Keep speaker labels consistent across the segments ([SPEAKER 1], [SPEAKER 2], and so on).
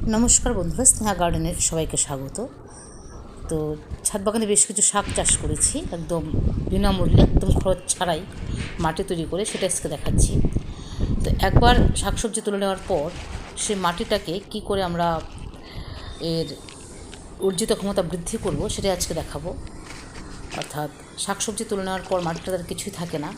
[SPEAKER 1] নমস্কার বন্ধুরা, স্নেহা গার্ডেনের সবাইকে স্বাগত। তো ছাদ বাগানে বেশ কিছু শাক চাষ করেছি, একদম বিনামূল্যে, একদম খরচ ছাড়াই মাটি তৈরি করে, সেটা আজকে দেখাচ্ছি। তো একবার শাকসবজি তুলে নেওয়ার পর সে মাটিটাকে কি করে আমরা এর অর্জিত ক্ষমতা বৃদ্ধি করব সেটা আজকে দেখাবো। অর্থাৎ শাকসবজি তুলে নেওয়ার পর মাটিটা তার কিছুই থাকে না,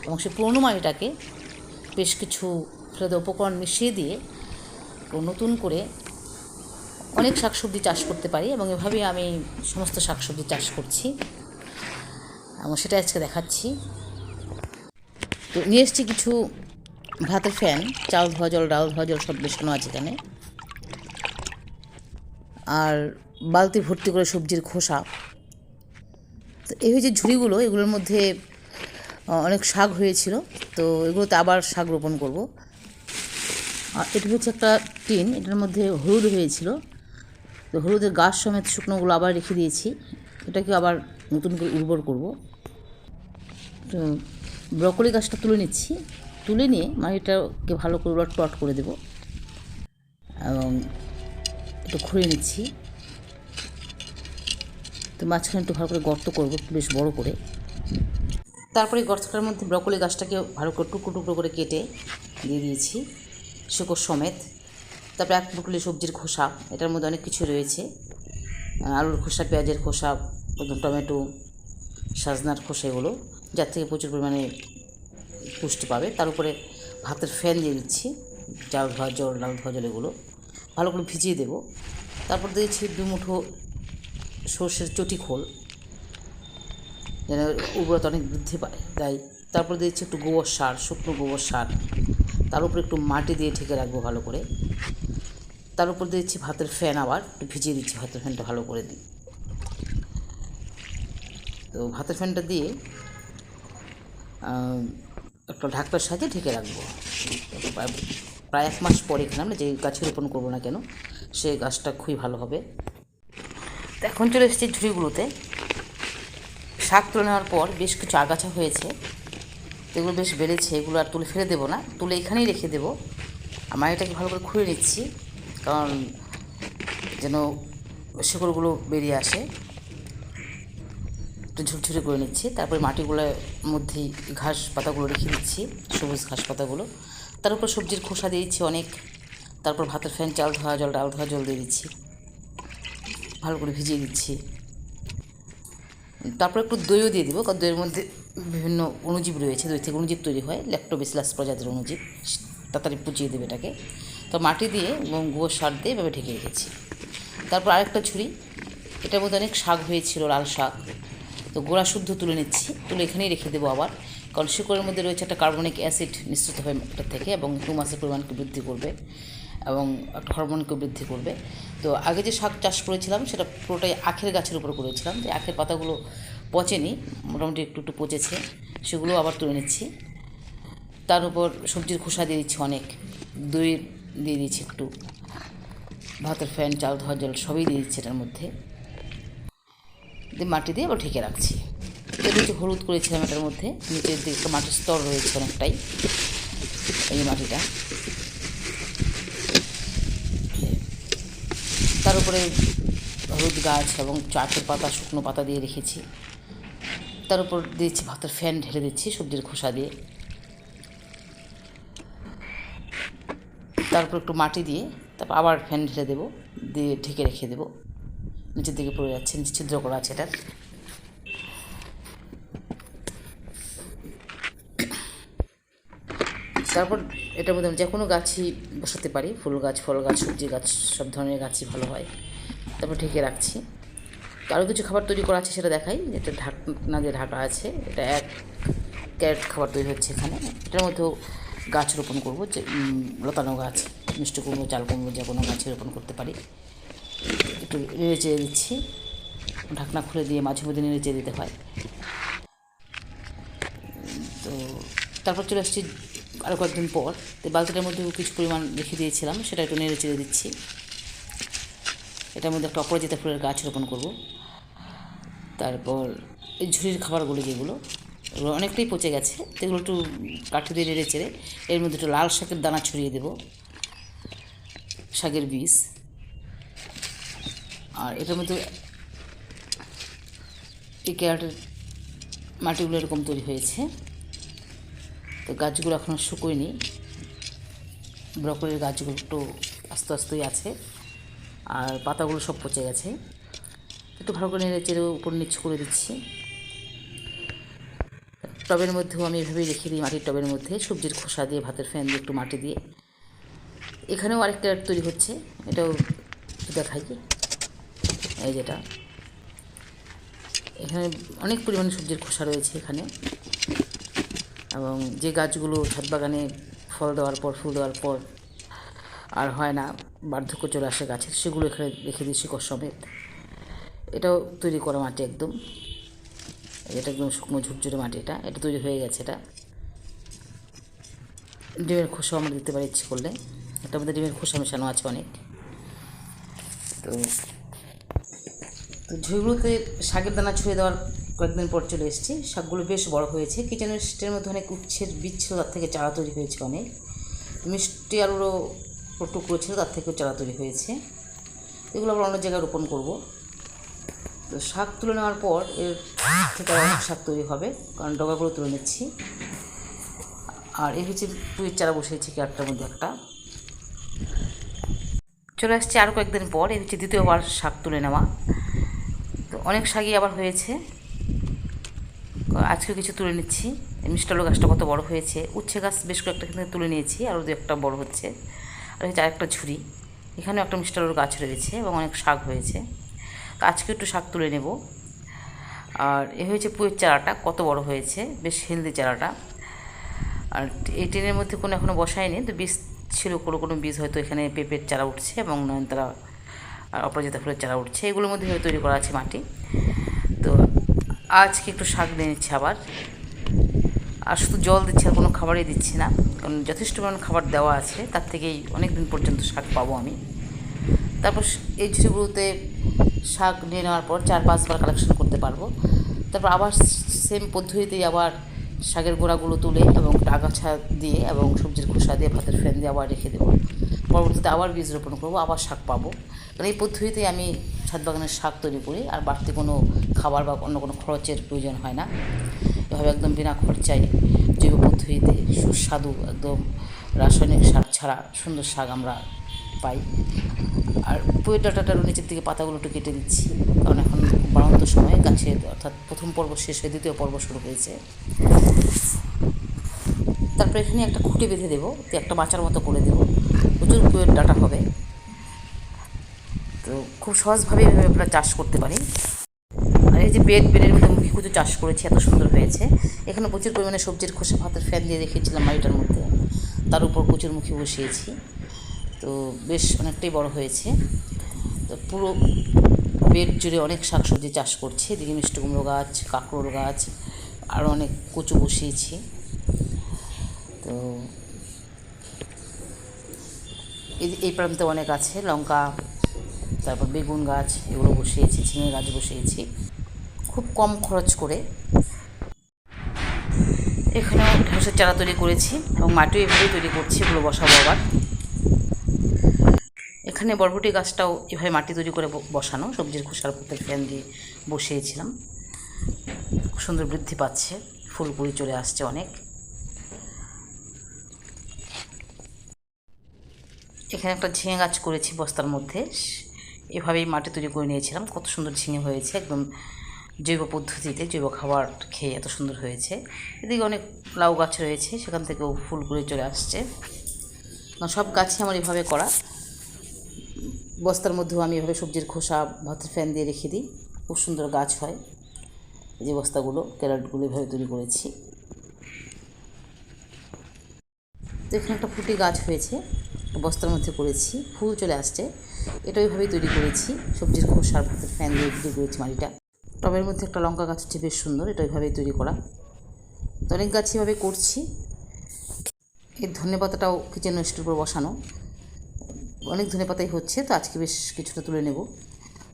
[SPEAKER 1] এবং সে পুরনো মাটিটাকে বেশ কিছু ফেলে উপকরণ মিশিয়ে দিয়ে নতুন করে অনেক শাকসবজি চাষ করতে পারি, এবং এভাবেই আমি সমস্ত শাকসবজি চাষ করছি এবং সেটা আজকে দেখাচ্ছি। তো নিয়ে এসেছি কিছু ভাতের ফ্যান, চাল ধোয়া জল, ডাল ধোয়া জল সব মেশানো আছে এখানে, আর বালতি ভর্তি করে সবজির খোসা। তো এই যে ঝুড়িগুলো, এগুলোর মধ্যে অনেক শাক হয়েছিল, তো এগুলোতে আবার শাক রোপণ করব। আর এটা হচ্ছে একটা টিন, এটার মধ্যে হলুদ হয়েছিল, তো হলুদের গাছ সমেত শুকনোগুলো আবার রেখে দিয়েছি, এটাকে আবার নতুন করে উর্বর করব। তো ব্রকলি গাছটা তুলে নিচ্ছি, তুলে নিয়ে মাটিটাকে ভালো করে টট করে দেব এবং একটু খুঁড়ে নিচ্ছি। তো মাঝখানে একটু ভালো করে গর্ত করবো, বেশ বড় করে। তারপরে গর্তটার মধ্যে ব্রকলি গাছটাকে ভালো করে টুকরো টুকরো করে কেটে দিয়ে দিয়েছি, শিকড় সমেত। তারপরে এক ব্রকলি সবজির খোসা, এটার মধ্যে অনেক কিছু রয়েছে, আলুর খোসা, পেঁয়াজের খোসা, টমেটো, সজনার খোসা, এগুলো যার থেকে প্রচুর পরিমাণে পুষ্টি পাবে। তার উপরে ভাতের ফ্যান দিয়ে দিচ্ছি, চাল ধোয়া জল, ডাল ধোয়া জল, এগুলো ভালো করে ভিজিয়ে দেবো। তারপর দিয়েছি 2 মুঠো সর্ষের চটি খোল, যেন উর্বরতা অনেক বৃদ্ধি পায়, তাই। তারপর দিয়েছি একটু গোবর সার, শুকনো গোবর সার, তার উপরে একটু মাটি দিয়ে ঢেকে রাখবো ভালো করে। তার উপর দিয়েছি ভাতের ফ্যান, আবার একটু ভিজিয়ে দিচ্ছি ভাতের ফ্যানটা ভালো করে দিই। তো ভাতের ফ্যানটা দিয়ে একটা ঢাকনার সাহায্যে ঢেকে রাখবো। প্রায় 1 মাস পরে এখানে আমরা যে গাছে রোপণ করবো না কেন, সেই গাছটা খুবই ভালো হবে। তো এখন চলে এসেছি ঝুড়িগুলোতে। শাক তুলে নেওয়ার পর বেশ কিছু আগাছা হয়েছে, এগুলো বেশ বেড়েছে, এগুলো আর তুলে ফেলে দেবো না, তুলে এখানেই রেখে দেবো। আমার এটাকে ভালো করে খুঁড়ে নিচ্ছি, কারণ যেন শিকড়গুলো বেরিয়ে আসে। একটু ঝুরঝুরে করে নিচ্ছি। তারপরে মাটিগুলোর মধ্যেই ঘাস পাতাগুলো রেখে দিচ্ছি, সবুজ ঘাস পাতাগুলো। তার উপর সবজির খোসা দিয়ে দিচ্ছি অনেক। তারপর ভাতের ফ্যান, চাল ধোয়া জল, ডাল ধোয়া জল দিয়ে দিচ্ছি, ভালো করে ভিজিয়ে দিচ্ছি। তারপর একটু দইও দিয়ে দেবো, কারণ দইয়ের মধ্যে বিভিন্ন অণুজীব রয়েছে, দই থেকে অণুজীব তৈরি হয়, ল্যাক্টোবেসিলাস প্রজাতির অণুজীব, তাড়াতাড়ি পুচিয়ে দেবে এটাকে। তো মাটি দিয়ে এবং গোবর সার দিয়ে এভাবে ঢেকে রেখেছি। তারপর আরেকটা ঝুড়ি, এটার মধ্যে অনেক শাক হয়েছিল, লাল শাক, তো গোড়া শুদ্ধ তুলে নিচ্ছি, তুলে এখানেই রেখে দেবো আবার, কারণ শিকড়ের মধ্যে রয়েছে একটা কার্বনিক অ্যাসিড নিঃসৃত হয় এটার থেকে, এবং হিউমাসের পরিমাণকে বৃদ্ধি করবে এবং একটা হরমোনকে বৃদ্ধি করবে। তো আগে যে শাক চাষ করেছিলাম সেটা পুরোটাই আখের গাছের উপর করেছিলাম, যে আখের পাতাগুলো পচেনি, মোটামুটি একটু একটু পচেছে, সেগুলো আবার তুলে নিচ্ছি। তার উপর সবজির খোসা দিয়ে দিচ্ছি অনেক, দই দিয়ে দিচ্ছি একটু, ভাতের ফ্যান, চাল ধোয়া জল সবই দিয়ে দিচ্ছি এটার মধ্যে, দিয়ে মাটি দিয়ে আবার ঢেকে রাখছি। এর নিচে হলুদ করেছিলাম এটার মধ্যে, নিচের দিকে একটা মাটির স্তর রয়েছে অনেকটাই, এই মাটিটা। তার উপরে হলুদ গাছ এবং চাটের পাতা, শুকনো পাতা দিয়ে রেখেছি। তার উপর দিয়েছি ভাতের ফ্যান, ঢেলে দিচ্ছি সবজির খোসা দিয়ে। তারপর একটু মাটি দিয়ে তারপর আবার ফ্যান ঢেলে দেবো, দিয়ে ঢেকে রেখে দেবো। নিচের দিকে পড়ে যাচ্ছে, নিচে ছিদ্র করা আছে এটার। তারপর এটার মধ্যে যে কোনো গাছই বসাতে পারি, ফুল গাছ, ফল গাছ, সবজি গাছ, সব ধরনের গাছই ভালো হয়। তারপর ঢেকে রাখছি। আরও কিছু খাবার তৈরি করা আছে, সেটা দেখাই। এটা ঢাকনা দিয়ে ঢাকা আছে, এটা 1 ক্যারেট খাবার তৈরি হচ্ছে এখানে। এটার মধ্যেও গাছ রোপণ করবো, যে লতানো গাছ, মিষ্টি কুমড়ো, চাল কুমড়ো, যে কোনো গাছে রোপণ করতে পারি। একটু নেড়ে চেড়ে দিচ্ছি, ঢাকনা খুলে দিয়ে মাঝে মধ্যে নেড়ে চেড়ে দিতে হয়। তো তারপর চলে আসছি আরও কয়েকদিন পর, তো বালতিটার মধ্যে কিছু পরিমাণ রেখে দিয়েছিলাম, সেটা একটু নেড়ে চেড়ে দিচ্ছি। এটার মধ্যে একটা অপরাজিতা ফুলের গাছ রোপণ করব। তারপর এই ঝুড়ির খাবারগুলো যেগুলো, এগুলো অনেকটাই পচে গেছে, তো এগুলো একটু কাঠি দিয়ে নেড়ে চেড়ে এর মধ্যে একটু লাল শাকের দানা ছড়িয়ে দেবো। শাকের বীজ। আর এটার মধ্যে এই ক্যারেটের মাটিগুলো এরকম তৈরি হয়েছে। তো গাছগুলো এখনও শুকোয়নি, ব্রকলির গাছগুলো একটু আস্তে আস্তেই আছে, আর পাতাগুলো সব পচে গেছে। একটু ভালো করে নেড়ে চেড়ে উপর নিচ করে দিচ্ছি। টবের মধ্যেও আমি এভাবেই রেখে দিই, মাটির টবের মধ্যে সবজির খোসা দিয়ে, ভাতের ফ্যান দিয়ে, একটু মাটি দিয়ে। এখানেও আরেক ক্যারেট তৈরি হচ্ছে, এটাও দেখাই। এই যেটা, এখানে অনেক পরিমাণে সবজির খোসা রয়েছে এখানে। এবং যে গাছগুলো ছাদ বাগানে ফল দেওয়ার পর, ফুল দেওয়ার পর আর হয় না, বার্ধক্য চলে আসে গাছের, সেগুলো এখানে রেখে দিই শিকড় সমেত। এটাও তৈরি করা মাটি একদম, এটা একদম শুকনো ঝুরঝুরে মাটি। এটা তৈরি হয়ে গেছে। এটা ডিমের খোসা আমরা দিতে পারি ইচ্ছে করলে, এটার মধ্যে ডিমের খোসা মেশানো আছে অনেক। তো ঝুড়িগুলোতে শাকের দানা ছুঁয়ে দেওয়ার কয়েকদিন পর চলে এসেছি। শাকগুলো বেশ বড় হয়েছে। কিচেন ওয়েস্টের মধ্যে অনেক উচ্ছের বীজ ছিল, তার থেকে চারা তৈরি হয়েছে অনেক। মিষ্টি আলুরও টুকরো ছিল, তার থেকেও চারা তৈরি হয়েছে। এগুলো আবার অন্য জায়গায় রোপণ করব। তো শাক তুলে নেওয়ার পর এর থেকে অনেক শাক তৈরি হবে, কারণ ডগাগুলো তুলে নিচ্ছি। আর এই হচ্ছে পুঁইয়ের চারা বসিয়েছি ক্যারেটটার মধ্যে একটা। চলে আসছে আরও কয়েকদিন পর, এই হচ্ছে দ্বিতীয়বার শাক তুলে নেওয়া। তো অনেক শাকই আবার হয়েছে, আজকে কিছু তুলে নিচ্ছি। মিষ্টি আলু গাছটা কত বড় হয়েছে। উচ্ছে গাছ বেশ কয়েকটা কিন্তু তুলে নিয়েছি, আরও দু একটা বড় হচ্ছে। আর হচ্ছে আরেকটা ঝুড়ি, এখানেও একটা মিষ্টি আলুর গাছ রয়েছে এবং অনেক শাক হয়েছে। তো আজকে একটু শাক তুলে নেব। আর এ হয়েছে পুঁইয়ের চারাটা, কত বড় হয়েছে, বেশ হেলদি চারাটা। আর এই ট্রেনের মধ্যে কোনো এখনও বসায়নি, তো বীজ ছিল, কোনো কোনো বীজ হয়তো এখানে পেঁপের চারা উঠছে এবং নয়নতারা আর অপরাজিতা ফুলের চারা উঠছে, এগুলোর মধ্যে হয়তো তৈরি করা আছে মাটি। তো আজকে একটু শাক দিয়ে নিচ্ছি আবার। আর শুধু জল দিচ্ছি, আর কোনো খাবারই দিচ্ছি না, কারণ যথেষ্ট পরিমাণ খাবার দেওয়া আছে, তার থেকেই অনেক দিন পর্যন্ত শাক পাবো আমি। তারপর এই ঝুড়িগুলোতে শাক নিয়ে নেওয়ার পর 4-5 বার কালেকশন করতে পারবো। তারপর আবার সেম পদ্ধতিতেই আবার শাকের গোড়াগুলো তুলে এবং আগাছা দিয়ে এবং সবজির খোসা দিয়ে, ভাতের ফ্যান দিয়ে আবার রেখে দেবো। পরবর্তীতে আবার বীজ রোপণ করবো, আবার শাক পাবো। কারণ এই পদ্ধতিতেই আমি ছাদ বাগানের শাক তৈরি করি, আর বাড়তি কোনো খাবার বা অন্য কোনো খরচের প্রয়োজন হয় না। এভাবে একদম বিনা খরচায় জৈব পদ্ধতিতে সুস্বাদু, একদম রাসায়নিক সার ছাড়া সুন্দর শাক আমরা পাই। আর পুঁইয়ের ডাঁটাটার নিচের দিকে পাতাগুলো একটু কেটে দিচ্ছি, কারণ এখন বাড়ন্ত সময় গাছের, অর্থাৎ প্রথম পর্ব শেষ হয়ে দ্বিতীয় পর্ব শুরু হয়েছে। তারপরে এখানে একটা খুঁটি বেঁধে দেবো, তো একটা মাচার মতো করে দেবো, প্রচুর পুঁইয়ের ডাঁটা হবে। তো খুব সহজভাবে এভাবে আমরা চাষ করতে পারি। আর এই যে বেডের মধ্যে মুখি কুচু চাষ করেছি, এত সুন্দর হয়েছে। এখানে প্রচুর পরিমাণে সবজির খোসা ভাতের ফ্যান দিয়ে রেখেছিলাম মাটিটার মধ্যে, তার উপর কুচুর মুখি বসিয়েছি। তো বেশ অনেকটাই বড় হয়েছে। তো পুরো বেড জুড়ে অনেক শাকসবজি চাষ করছি। এদিকে মিষ্টি কুমড়ো গাছ, কাঁকরোল গাছ, আরও অনেক কচু বসিয়েছি। তো এই প্রান্তে অনেক আছে লঙ্কা, তারপর বেগুন গাছ, এগুলো বসিয়েছি, ঝিঙে গাছ বসিয়েছি খুব কম খরচ করে। এখানে ঢেঁড়সের চারা তৈরি করেছি এবং মাটিও এভাবেই তৈরি করছি, এগুলো বসাবো আবার। এখানে বরবটি গাছটাও এভাবে মাটি তৈরি করে বসানো, সবজির খোসার ভাতের ফ্যান দিয়ে বসিয়েছিলাম। খুব সুন্দর বৃদ্ধি পাচ্ছে, ফুল কুড়ি চলে আসছে অনেক। এখানে একটা ঝিঙে গাছ করেছি বস্তার মধ্যে, এভাবেই মাটি তৈরি করে নিয়েছিলাম। কত সুন্দর ঝিঙে হয়েছে, একদম জৈব পদ্ধতিতে, জৈব খাবার খেয়ে এত সুন্দর হয়েছে। এদিকে অনেক লাউ গাছ রয়েছে, সেখান থেকেও ফুল কুড়ি চলে আসছে। সব গাছই আমার এভাবে করা। বস্তার মধ্যেও আমি এভাবে সবজির খোসা ভাতের ফ্যান দিয়ে রেখে দিই, খুব সুন্দর গাছ হয়। এই যে বস্তাগুলো, ক্যারেটগুলো এভাবে তৈরি করেছি। তো এখানে একটা ফুটি গাছ হয়েছে, বস্তার মধ্যে করেছি, ফুল চলে আসছে। এটা ওইভাবেই তৈরি করেছি, সবজির খোসার ভাতের ফ্যান দিয়ে তৈরি করেছি মাটিটা। টবের মধ্যে একটা লঙ্কা গাছ হচ্ছে, বেশ সুন্দর, এটা ওইভাবেই তৈরি করা। তো অনেক গাছ এভাবে করছি। এর ধনেপাতাটাও কিচেন ওয়েস্টের উপর বসানো, অনেক ধনেপাতাই হচ্ছে। তো আজকে বেশ কিছুটা তুলে নেব।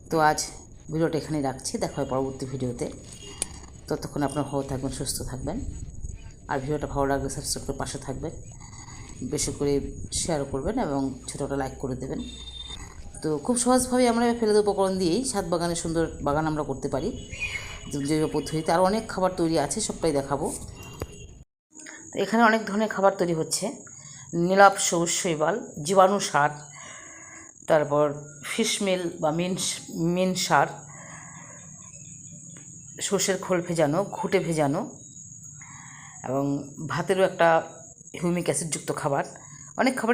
[SPEAKER 1] তো আজ ভিডিওটা এখানেই রাখছি, দেখা হয় পরবর্তী ভিডিওতে। ততক্ষণ আপনারা ভালো থাকবেন, সুস্থ থাকবেন। আর ভিডিওটা ভালো লাগলে সাবস্ক্রাইব করে পাশে থাকবেন। বেশি করে শেয়ার করবেন এবং ছোটো একটা লাইক করে দেবেন। তো খুব সহজভাবে আমরা ফেলে দেওয়া উপকরণ দিয়েই ছাদ বাগানে সুন্দর বাগান আমরা করতে পারি জৈব পদ্ধতিতে। আর অনেক খাবার তৈরি আছে, সবটাই দেখাবো। তো এখানে অনেক ধরনের খাবার তৈরি হচ্ছে। নীলাভ সবুজ শৈবাল, জীবাণু সার, তারপর ফিশমেল বা মিন সার, সর্ষের খোল ভেজানো, ঘুঁটে ভেজানো, এবং ভাতেরও একটা হিউমিক অ্যাসিডযুক্ত খাবার। অনেক খাবার